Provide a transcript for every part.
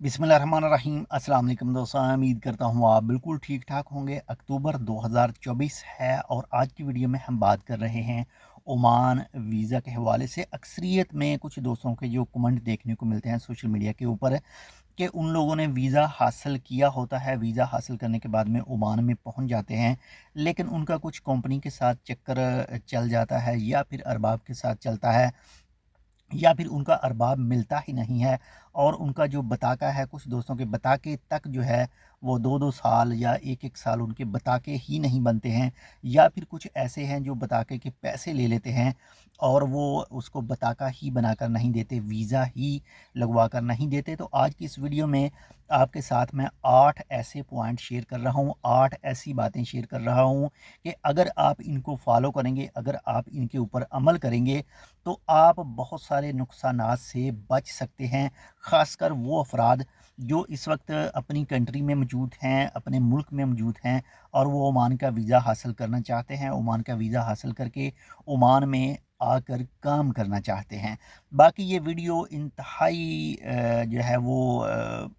बिस्मिल्लाहिर्रहमानिर्रहीम। अस्सलाम वालेकुम दोस्तों, उम्मीद करता हूँ आप बिल्कुल ठीक ठाक होंगे। अक्टूबर 2024 है और आज की वीडियो में हम बात कर रहे हैं ओमान वीज़ा के हवाले से। अक्सरियत में कुछ दोस्तों के जो कमेंट देखने को मिलते हैं सोशल मीडिया के ऊपर कि उन लोगों ने वीज़ा हासिल किया होता है, वीज़ा हासिल करने के बाद में ओमान में पहुंच जाते हैं, लेकिन उनका कुछ कंपनी के साथ चक्कर चल जाता है या फिर अरबाब के साथ चलता है या फिर उनका अरबाब मिलता ही नहीं है। और उनका जो बताका है, कुछ दोस्तों के बताके तक जो है वो 2-2 साल या 1-1 साल उनके बताके ही नहीं बनते हैं, या फिर कुछ ऐसे हैं जो बताके के पैसे ले लेते हैं और वो उसको बताका ही बनाकर नहीं देते, वीज़ा ही लगवा कर नहीं देते। तो आज की इस वीडियो में आपके साथ मैं 8 ऐसे पॉइंट शेयर कर रहा हूँ, 8 ऐसी बातें शेयर कर रहा हूँ कि अगर आप इनको फॉलो करेंगे, अगर आप इनके ऊपर अमल करेंगे तो आप बहुत सारे नुकसानात से बच सकते हैं। ख़ासकर वो अफराद जो इस वक्त अपनी कंट्री में मौजूद हैं, अपने मुल्क में मौजूद हैं और वो ओमान का वीज़ा हासिल करना चाहते हैं, ओमान का वीज़ा हासिल करके ओमान में आकर काम करना चाहते हैं। बाकी ये वीडियो इंतहाई जो है वो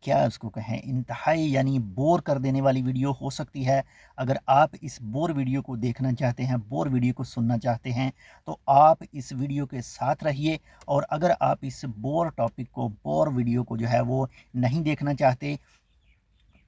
क्या उसको कहें, इंतहाई यानी बोर कर देने वाली वीडियो हो सकती है। अगर आप इस बोर वीडियो को देखना चाहते हैं, बोर वीडियो को सुनना चाहते हैं, तो आप इस वीडियो के साथ रहिए। और अगर आप इस बोर टॉपिक को, बोर वीडियो को जो है वो नहीं देखना चाहते,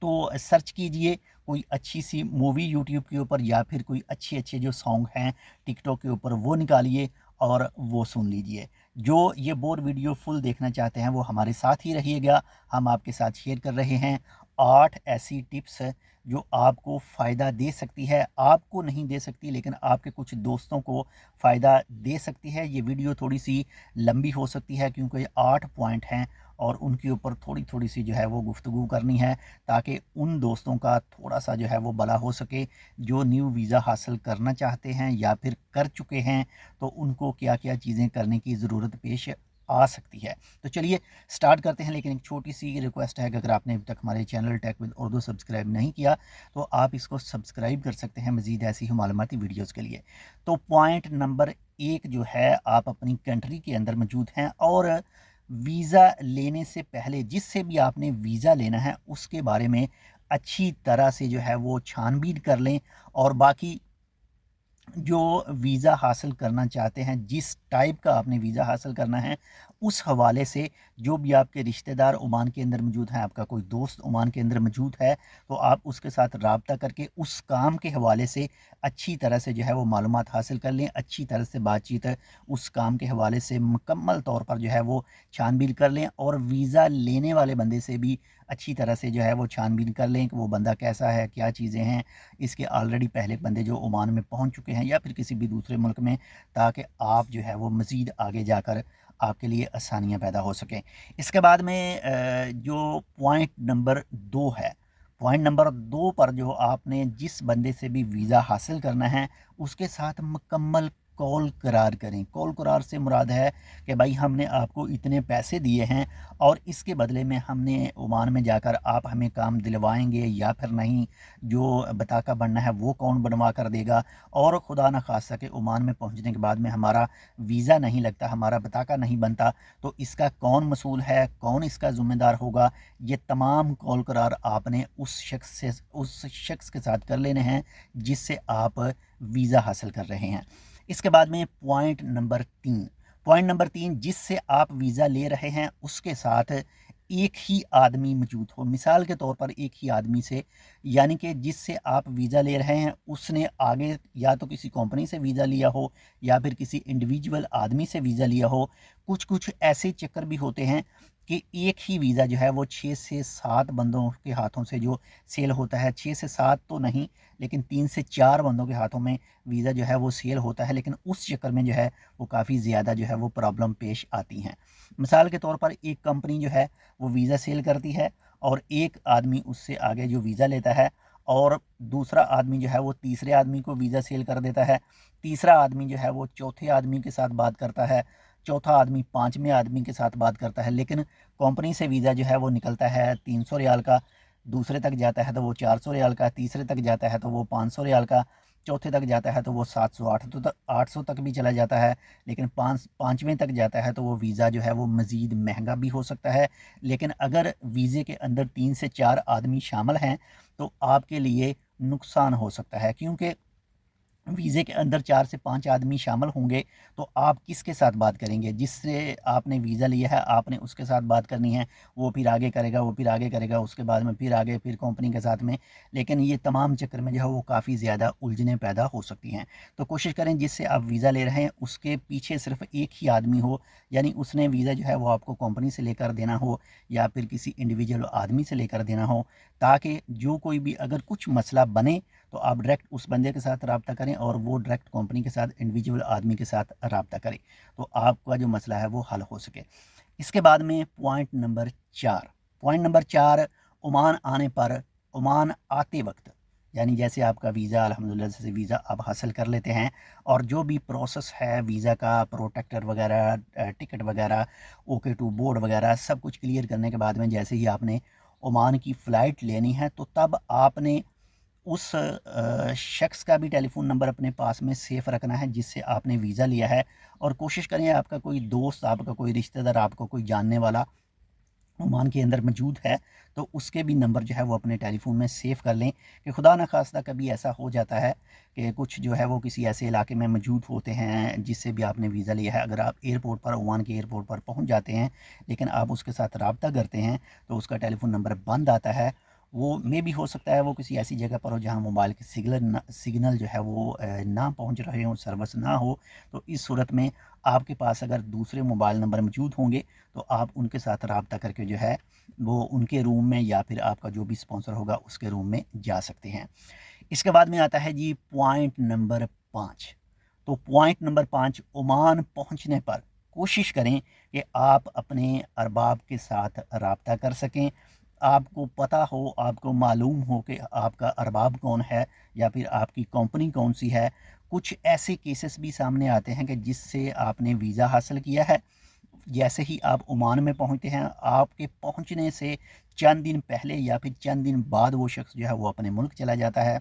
तो सर्च कीजिए कोई अच्छी सी मूवी यूट्यूब के ऊपर या फिर कोई अच्छे अच्छे जो सॉन्ग हैं टिकटॉक के ऊपर वो निकालिए और वो सुन लीजिए। जो ये बोर वीडियो फुल देखना चाहते हैं वो हमारे साथ ही रहिएगा। हम आपके साथ शेयर कर रहे हैं 8 ऐसी टिप्स जो आपको फ़ायदा दे सकती है, आपको नहीं दे सकती लेकिन आपके कुछ दोस्तों को फ़ायदा दे सकती है। ये वीडियो थोड़ी सी लंबी हो सकती है क्योंकि ये 8 पॉइंट हैं और उनके ऊपर थोड़ी थोड़ी सी जो है वो गुफ्तगू करनी है, ताकि उन दोस्तों का थोड़ा सा जो है वो भला हो सके जो न्यू वीज़ा हासिल करना चाहते हैं या फिर कर चुके हैं, तो उनको क्या क्या चीज़ें करने की ज़रूरत पेश आ सकती है। तो चलिए स्टार्ट करते हैं, लेकिन एक छोटी सी रिक्वेस्ट है कि अगर आपने अभी तक हमारे channel tech with Urdu subscribe नहीं किया तो आप इसको सब्सक्राइब कर सकते हैं मज़ीद ऐसी ही मालूमाती वीडियोज़ के लिए। तो पॉइंट नंबर 1 जो है, आप अपनी कंट्री के अंदर मौजूद हैं और वीज़ा लेने से पहले जिससे भी आपने वीज़ा लेना है उसके बारे में अच्छी तरह से जो है वो छानबीन कर लें। और बाकी जो वीज़ा हासिल करना चाहते हैं, जिस टाइप का आपने वीज़ा हासिल करना है, उस हवाले से जो भी आपके रिश्तेदार ओमान के अंदर मौजूद हैं, आपका कोई दोस्त ओमान के अंदर मौजूद है, तो आप उसके साथ राब्ता करके उस काम के हवाले से अच्छी तरह से जो है वो मालूमात हासिल कर लें, अच्छी तरह से बातचीत उस काम के हवाले से मुकम्मल तौर पर जो है वो छानबीन कर लें। और वीज़ा लेने वाले बंदे से भी अच्छी तरह से जो है वो छानबीन कर लें कि वो बंदा कैसा है, क्या चीज़ें हैं इसके, ऑलरेडी पहले बंदे जो ओमान में पहुंच चुके हैं या फिर किसी भी दूसरे मुल्क में, ताकि आप जो है वो मज़ीद आगे जाकर आपके लिए आसानियां पैदा हो सकें। इसके बाद में जो पॉइंट नंबर 2 है, पॉइंट नंबर 2 पर जो आपने जिस बंदे से भी वीज़ा हासिल करना है उसके साथ मुकम्मल कॉल करार करें। कॉल करार से मुराद है कि भाई हमने आपको इतने पैसे दिए हैं और इसके बदले में हमने ओमान में जाकर आप हमें काम दिलवाएंगे या फिर नहीं, जो बताका बनना है वो कौन बनवा कर देगा, और खुदा न खास्ता के ओमान में पहुंचने के बाद में हमारा वीज़ा नहीं लगता, हमारा बताका नहीं बनता, तो इसका कौन मसूल है, कौन इसका ज़िम्मेदार होगा। ये तमाम कॉल करार आपने उस शख्स के साथ कर लेने हैं जिससे आप वीज़ा हासिल कर रहे हैं। इसके बाद में पॉइंट नंबर 3, जिससे आप वीज़ा ले रहे हैं उसके साथ एक ही आदमी मौजूद हो। मिसाल के तौर पर एक ही आदमी से, यानी कि जिससे आप वीज़ा ले रहे हैं उसने आगे या तो किसी कंपनी से वीज़ा लिया हो या फिर किसी इंडिविजुअल आदमी से वीज़ा लिया हो। कुछ कुछ ऐसे चक्कर भी होते हैं कि एक ही वीज़ा जो है वो 6 से 7 बंदों के हाथों से जो सेल होता है, 6 से 7 तो नहीं लेकिन 3 से 4 बंदों के हाथों में वीज़ा जो है वो सेल होता है, लेकिन उस चक्कर में जो है वो काफ़ी ज़्यादा जो है वो प्रॉब्लम पेश आती हैं। मिसाल के तौर पर एक कंपनी जो है वो वीज़ा सेल करती है और एक आदमी उससे आगे जो वीज़ा लेता है, और दूसरा आदमी जो है वो तीसरे आदमी को वीज़ा सेल कर देता है, तीसरा आदमी जो है वो चौथे आदमी के साथ बात करता है, चौथा आदमी पाँचवें आदमी के साथ बात करता है। लेकिन कंपनी से वीज़ा जो है वो निकलता है 300 रियाल का, दूसरे तक जाता है तो वो 400 रियाल का, तीसरे तक जाता है तो वो 500 रियाल का। चौथे तक जाता है तो वो 700 800 तक भी चला जाता है, लेकिन पाँचवें तक जाता है तो वो वीज़ा जो है वो मज़ीद महंगा भी हो सकता है। लेकिन अगर वीज़े के अंदर 3 से 4 आदमी शामिल हैं तो आपके लिए नुकसान हो सकता है, क्योंकि वीज़े के अंदर 4 से 5 आदमी शामिल होंगे तो आप किसके साथ बात करेंगे? जिससे आपने वीज़ा लिया है आपने उसके साथ बात करनी है, वो फिर आगे करेगा, वो फिर आगे करेगा, उसके बाद में फिर आगे, फिर कंपनी के साथ में। लेकिन ये तमाम चक्कर में जो है वो काफ़ी ज़्यादा उलझनें पैदा हो सकती हैं। तो कोशिश करें जिससे आप वीज़ा ले रहे हैं उसके पीछे सिर्फ एक ही आदमी हो, यानी उसने वीज़ा जो है वो आपको कंपनी से लेकर देना हो या फिर किसी इंडिविजुअल आदमी से लेकर देना हो, ताकि जो कोई भी अगर कुछ मसला बने तो आप डायरेक्ट उस बंदे के साथ रब्ता करें और वो डायरेक्ट कंपनी के साथ इंडिविजुअल आदमी के साथ रब्ता करें, तो आपका जो मसला है वो हल हो सके। इसके बाद में पॉइंट नंबर 4, ओमान आने पर, ओमान आते वक्त, यानी जैसे आपका वीज़ा अल्हम्दुलिल्लाह से वीज़ा आप हासिल कर लेते हैं और जो भी प्रोसेस है वीज़ा का, प्रोटेक्टर वगैरह, टिकट वगैरह, ओके टू बोर्ड वगैरह सब कुछ क्लियर करने के बाद में जैसे ही आपने ओमान की फ़्लाइट लेनी है तो तब आपने उस शख्स का भी टेलीफ़ोन नंबर अपने पास में सेफ़ रखना है जिससे आपने वीज़ा लिया है, और कोशिश करें आपका कोई दोस्त, आपका कोई रिश्तेदार, आपको कोई जानने वाला ओमान के अंदर मौजूद है तो उसके भी नंबर जो है वो अपने टेलीफ़ोन में सेव कर लें, कि खुदा न खास्ता कभी ऐसा हो जाता है कि कुछ जो है वो किसी ऐसे इलाके में मौजूद होते हैं जिससे भी आपने वीज़ा लिया है। अगर आप एयरपोर्ट पर, ओमान के एयरपोर्ट पर पहुंच जाते हैं लेकिन आप उसके साथ रब्ता करते हैं तो उसका टेलीफ़ोन नंबर बंद आता है। वो मे भी हो सकता है वो किसी ऐसी जगह पर हो जहाँ मोबाइल के सिग्नल जो है वो ना पहुँच रहे हों, सर्विस ना हो। तो इस सूरत में आपके पास अगर दूसरे मोबाइल नंबर मौजूद होंगे तो आप उनके साथ रब्ता करके जो है वो उनके रूम में या फिर आपका जो भी स्पॉन्सर होगा उसके रूम में जा सकते हैं। इसके बाद में आता है जी पॉइंट नंबर 5। तो पॉइंट नंबर 5, ओमान पहुंचने पर कोशिश करें कि आप अपने अरबाब के साथ रब्ता कर सकें, आपको पता हो, आपको मालूम हो कि आपका अरबाब कौन है या फिर आपकी कंपनी कौन सी है। कुछ ऐसे केसेस भी सामने आते हैं कि जिससे आपने वीज़ा हासिल किया है, जैसे ही आप ओमान में पहुंचते हैं आपके पहुंचने से चंद दिन पहले या फिर चंद दिन बाद वो शख्स जो है वो अपने मुल्क चला जाता है,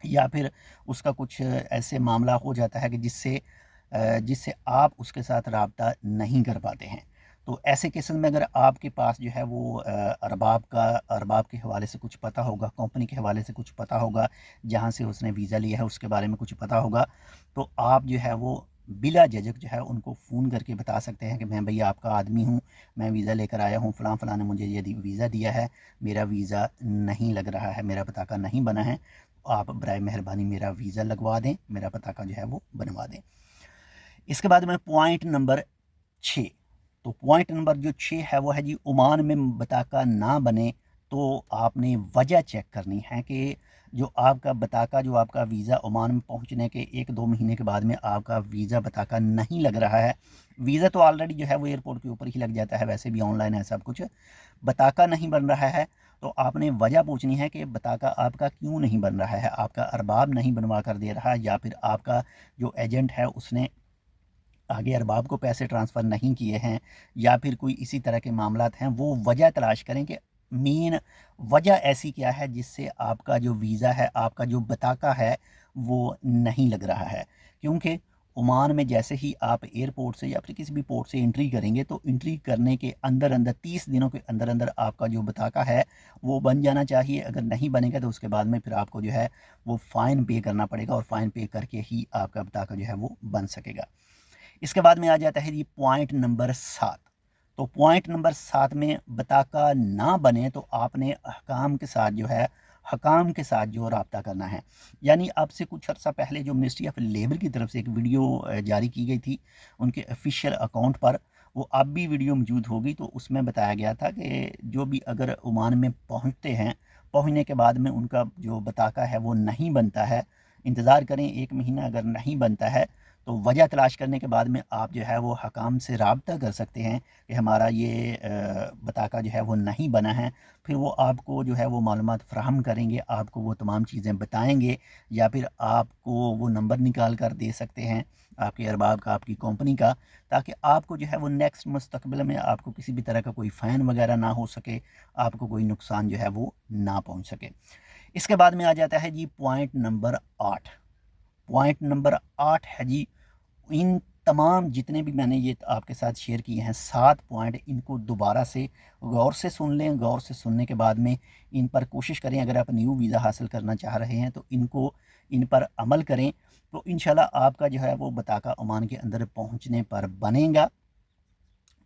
या फिर उसका कुछ ऐसे मामला हो जाता है कि जिससे आप उसके साथ रब्ता नहीं कर पाते हैं। तो ऐसे केसेस में अगर आपके पास जो है वो अरबाब के हवाले से कुछ पता होगा, कंपनी के हवाले से कुछ पता होगा, जहाँ से उसने वीज़ा लिया है उसके बारे में कुछ पता होगा, तो आप जो है वो बिला झिझक जो है उनको फ़ोन करके बता सकते हैं कि मैं भैया आपका आदमी हूँ, मैं वीज़ा लेकर आया हूँ, फ़लाँ ने मुझे ये वीज़ा दिया है, मेरा वीज़ा नहीं लग रहा है, मेरा पताका नहीं बना है, आप बराए मेहरबानी मेरा वीज़ा लगवा दें, मेरा पताका जो है वो बनवा दें। इसके बाद में पॉइंट नंबर 6। तो पॉइंट नंबर जो 6 है वो है जी, ओमान में बताका ना बने तो आपने वजह चेक करनी है कि जो आपका बताका, जो आपका वीज़ा ओमान में पहुंचने के 1-2 महीने के बाद में आपका वीज़ा बताका नहीं लग रहा है। वीज़ा तो ऑलरेडी जो है वो एयरपोर्ट के ऊपर ही लग जाता है, वैसे भी ऑनलाइन है सब कुछ, बताका नहीं बन रहा है तो आपने वजह पूछनी है कि बताका आपका क्यों नहीं बन रहा है, आपका अरबाब नहीं बनवा कर दे रहा या फिर आपका जो एजेंट है उसने आगे अरबाब को पैसे ट्रांसफ़र नहीं किए हैं, या फिर कोई इसी तरह के मामलात हैं। वो वजह तलाश करें कि मेन वजह ऐसी क्या है जिससे आपका जो वीज़ा है, आपका जो बताका है वो नहीं लग रहा है। क्योंकि ओमान में जैसे ही आप एयरपोर्ट से या फिर किसी भी पोर्ट से एंट्री करेंगे तो एंट्री करने के अंदर अंदर 30 दिनों के अंदर अंदर आपका जो बताका है वो बन जाना चाहिए। अगर नहीं बनेगा तो उसके बाद में फिर आपको जो है वो फ़ाइन पे करना पड़ेगा और फ़ाइन पे करके ही आपका बताका जो है वो बन सकेगा। इसके बाद में आ जाता है जी पॉइंट नंबर 7। तो पॉइंट नंबर 7 में बताका ना बने तो आपने हकाम के साथ जो रब्ता करना है। यानी आपसे कुछ अर्सा पहले जो मिनिस्ट्री ऑफ लेबर की तरफ से एक वीडियो जारी की गई थी उनके ऑफिशियल अकाउंट पर, वो अब भी वीडियो मौजूद होगी, तो उसमें बताया गया था कि जो भी अगर ओमान में पहुंचते हैं, पहुंचने के बाद में उनका जो बताका है वो नहीं बनता है, इंतज़ार करें 1 महीना, अगर नहीं बनता है तो वजह तलाश करने के बाद में आप जो है वो हकाम से रब्ता कर सकते हैं कि हमारा ये बताका जो है वो नहीं बना है। फिर वो आपको जो है वो मालूमात फ़राहम करेंगे, आपको वो तमाम चीज़ें बताएंगे, या फिर आपको वो नंबर निकाल कर दे सकते हैं आपके अरबाब का, आपकी कंपनी का, ताकि आपको जो है वो नेक्स्ट मुस्तकबिल में आपको किसी भी तरह का कोई फ़ाइन वगैरह ना हो सके, आपको कोई नुकसान जो है वो ना पहुँच सके। इसके बाद में आ जाता है जी पॉइंट नंबर 8। पॉइंट नंबर 8 है जी, इन तमाम जितने भी मैंने ये आप के साथ शेयर किए हैं 7 पॉइंट, इनको दोबारा से गौर से सुन लें। गौर से सुनने के बाद में इन पर कोशिश करें। अगर आप न्यू वीज़ा हासिल करना चाह रहे हैं तो इन पर अमल करें, तो इंशाल्लाह आपका जो है वो बताका ओमान के अंदर पहुंचने पर बनेगा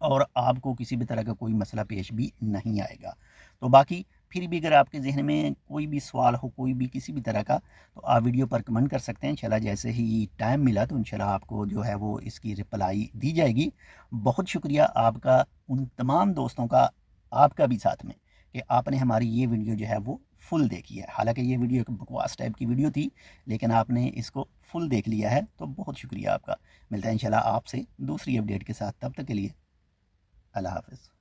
और आपको किसी भी तरह का कोई मसला पेश भी नहीं आएगा। तो बाकी फिर भी अगर आपके ज़हन में कोई भी सवाल हो, कोई भी किसी भी तरह का, तो आप वीडियो पर कमेंट कर सकते हैं। इंशाल्लाह जैसे ही टाइम मिला तो इंशाल्लाह आपको जो है वो इसकी रिप्लाई दी जाएगी। बहुत शुक्रिया आपका, उन तमाम दोस्तों का, आपका भी साथ में, कि आपने हमारी ये वीडियो जो है वो फुल देखी है। हालांकि ये वीडियो एक बकवास टाइप की वीडियो थी, लेकिन आपने इसको फुल देख लिया है, तो बहुत शुक्रिया आपका। मिलता है इंशाल्लाह आपसे दूसरी अपडेट के साथ, तब तक के लिए अल्लाह हाफ़िज़।